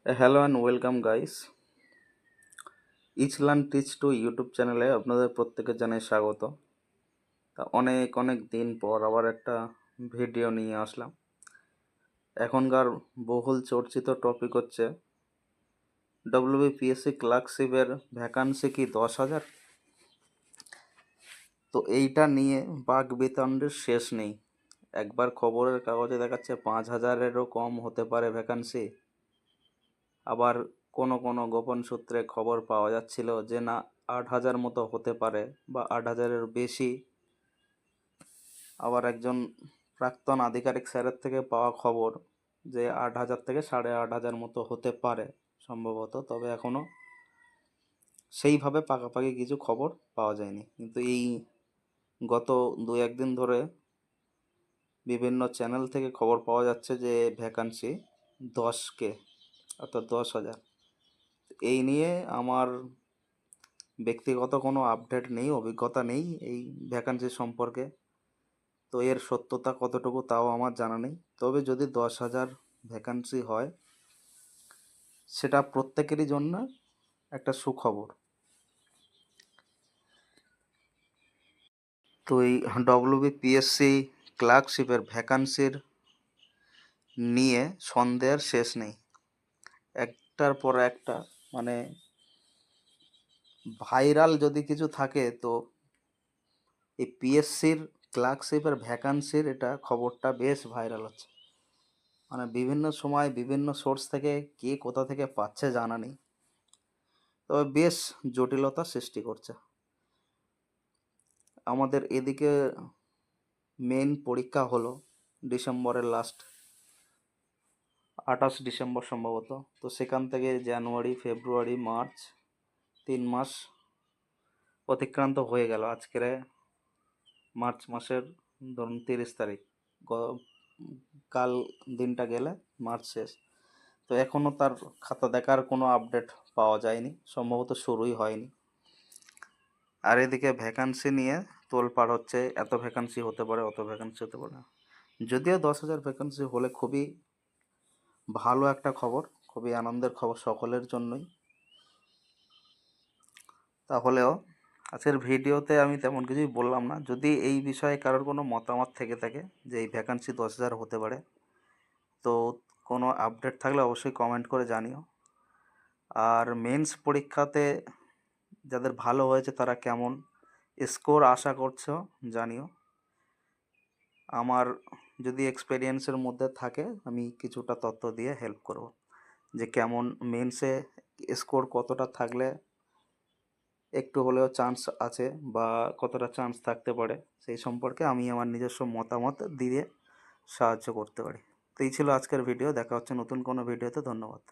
Hello and welcome guys. Each learn teach to YouTube চ্যানেলে আপনাদের প্রত্যেকে জানাই স্বাগত। তা অনেক অনেক দিন পর আবার একটা ভিডিও নিয়ে আসলাম। এখনকার বহুল চর্চিত টপিক হচ্ছে ডব্লিউবিপিএসসি ক্লার্কশিপের ভ্যাকান্সি কি 10,000। তো এইটা নিয়ে বাক বিতণ্ডের শেষ নেই। একবার খবরের কাগজে দেখাচ্ছে 5,000-এরও কম হতে পারে ভ্যাকান্সি, আবার কোনো কোনো গোপন সূত্রে খবর পাওয়া যাচ্ছিল যে না 8,000 মতো হতে পারে বা 8,000-এর বেশি। আবার একজন প্রাক্তন আধিকারিক স্যারের থেকে পাওয়া খবর যে 8,000 থেকে 8,500 মতো হতে পারে সম্ভবত, তবে এখনও সেইভাবে পাকাপাকি কিছু খবর পাওয়া যায়নি। কিন্তু এই গত 2-1 দিন ধরে বিভিন্ন চ্যানেল থেকে খবর পাওয়া যাচ্ছে যে ভ্যাকান্সি 10K, অর্থাৎ 10,000। এই নিয়ে আমার ব্যক্তিগত কোনো আপডেট নেই, অভিজ্ঞতা নেই এই ভ্যাকান্সি সম্পর্কে। তো এর সত্যতা কতটুকু তাও আমার জানা নেই। তবে যদি 10,000 ভ্যাকান্সি হয় সেটা প্রত্যেকেরই জন্য একটা সুখবর। তো এই ডব্লিউবিপিএসসি ক্লার্কশিপের ভ্যাকান্সির নিয়ে সন্দেহের শেষ নেই। একটার পর একটা মানে ভাইরাল যদি কিছু থাকে তো এই পিএসসির ক্লার্কশিপের ভ্যাকান্সির এটা খবরটা বেশ ভাইরাল হচ্ছে। মানে বিভিন্ন সময় বিভিন্ন সোর্স থেকে কে কোথা থেকে পাচ্ছে জানা নেই, তবে বেশ জটিলতা সৃষ্টি করছে। আমাদের এদিকে মেন পরীক্ষা হলো ডিসেম্বরের লাস্ট 28 ডিসেম্বর সম্ভবত। তো সেখান থেকে জানুয়ারি, ফেব্রুয়ারি, মার্চ 3 মাস অতিক্রান্ত হয়ে গেল। আজকের মার্চ মাসের ধরুন 30 তারিখ, কাল দিনটা গেলে মার্চ শেষ। তো এখনও তার খাতা দেখার কোনো আপডেট পাওয়া যায়নি, সম্ভবত শুরুই হয়নি। আর এদিকে ভ্যাকান্সি নিয়ে তোলপাড় হচ্ছে, এত ভ্যাকান্সি হতে পারে, অত ভ্যাকান্সি হতে পারে। যদিও 10,000 ভ্যাকান্সি হলে খুবই ভালো একটা খবর, খুবই আনন্দের খবর সকলের জন্যই। তাহলেও আজকের ভিডিওতে আমি তেমন কিছুই বললাম না। যদি এই বিষয়ে কারোর কোনো মতামত থেকে থাকে যে এই ভ্যাকান্সি 10,000 হতে পারে, তো কোনো আপডেট থাকলে অবশ্যই কমেন্ট করে জানিও। আর মেন্স পরীক্ষাতে যাদের ভালো হয়েছে তারা কেমন স্কোর আশা করছো জানিও। আমার যদি এক্সপেরিয়েন্সের মধ্যে থাকে আমি কিছুটা তথ্য দিয়ে হেল্প করব যে কেমন মেন্সে স্কোর কতটা থাকলে একটু হলেও চান্স আছে বা কতটা চান্স থাকতে পারে, সেই সম্পর্কে আমি আমার নিজস্ব মতামত দিয়ে সাহায্য করতে পারি। তো এই ছিল আজকের ভিডিও। দেখা হচ্ছে নতুন কোনো ভিডিওতে। ধন্যবাদ।